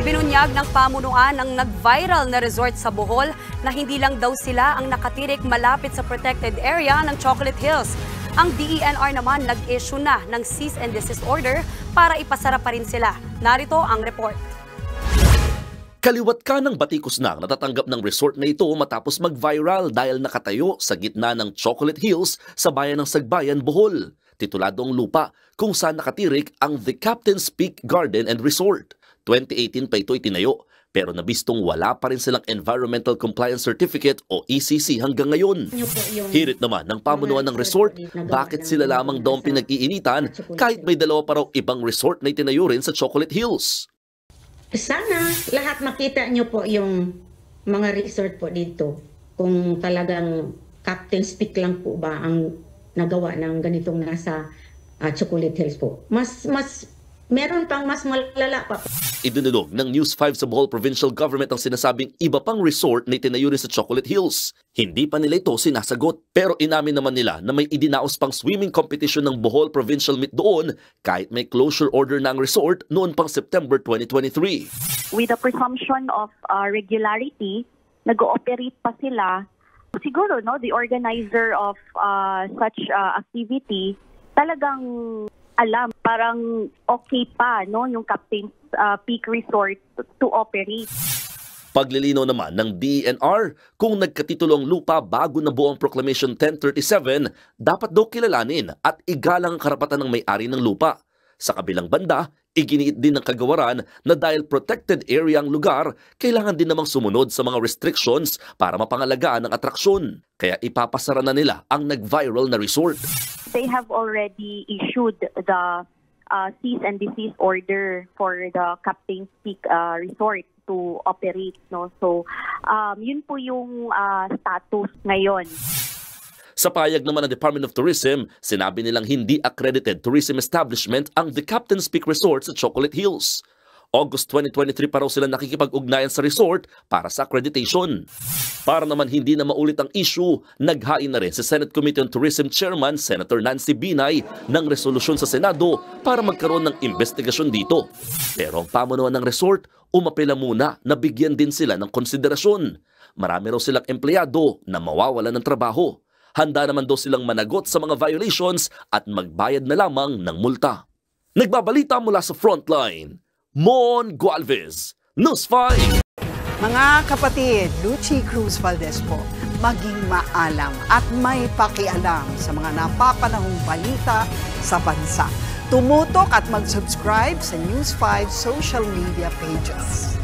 Ibinunyag ng pamunuan ng nag-viral na resort sa Bohol na hindi lang daw sila ang nakatirik malapit sa protected area ng Chocolate Hills. Ang DENR naman nag-issue na ng cease and desist order para ipasara pa rin sila. Narito ang report. Kaliwat ka ng batikos na natatanggap ng resort na ito matapos mag-viral dahil nakatayo sa gitna ng Chocolate Hills sa bayan ng Sagbayan, Bohol. Tituladong lupa kung saan nakatirik ang The Captain's Peak Garden and Resort. 2018 pa ito itinayo pero nabistong wala pa rin silang Environmental Compliance Certificate o ECC hanggang ngayon. Hirit naman ng pamunuan ng resort, bakit sila lamang daw ang pinag-iinitan kahit may dalawa pa raw ibang resort na itinayo rin sa Chocolate Hills. Sana lahat makita nyo po yung mga resort po dito. Kung talagang Captain's Peak lang po ba ang nagawa ng ganitong nasa Chocolate Hills po. Meron pang mas malala pa. Idinulog ng News 5 sa Bohol Provincial Government ang sinasabing iba pang resort na itinayo rin sa Chocolate Hills. Hindi pa nila ito sinasagot pero inamin naman nila na may idinaos pang swimming competition ng Bohol Provincial Meet doon kahit may closure order na ang resort noon pang September 2023. With the presumption of regularity, nag-ooperate pa sila. Siguro the organizer of such activity talagang alam, parang okay pa yung Captain's Peak Resort to operate. Paglilinaw naman ng DENR, kung nagkatitulong lupa bago nabuo ang Proclamation 1037, dapat daw kilalanin at igalang ang karapatan ng may-ari ng lupa. Sa kabilang banda, iginiit din ng kagawaran na dahil protected area ang lugar, kailangan din namang sumunod sa mga restrictions para mapangalagaan ang atraksyon. Kaya ipapasara na nila ang nag-viral na resort. They have already issued the cease and desist order for the Captain's Peak Resort to operate. So, yun po yung status ngayon. Sa payag naman ng Department of Tourism, sinabi nilang hindi accredited tourism establishment ang The Captain's Peak Resort sa Chocolate Hills. August 2023 pa raw sila nakikipag-ugnayan sa resort para sa accreditation. Para naman hindi na maulit ang issue, naghain na rin si Senate Committee on Tourism Chairman Senator Nancy Binay ng resolusyon sa Senado para magkaroon ng investigasyon dito. Pero ang pamunuan ng resort, umapela muna na bigyan din sila ng konsiderasyon. Marami raw silang empleyado na mawawalan ng trabaho. Handa naman daw silang managot sa mga violations at magbayad na lamang ng multa. Nagbabalita mula sa Frontline, Mon Gualvez, News 5. Mga kapatid, Lucy Cruz Valdez po, maging maalam at may pakialam sa mga napapanahong balita sa bansa. Tumutok at mag-subscribe sa News 5 social media pages.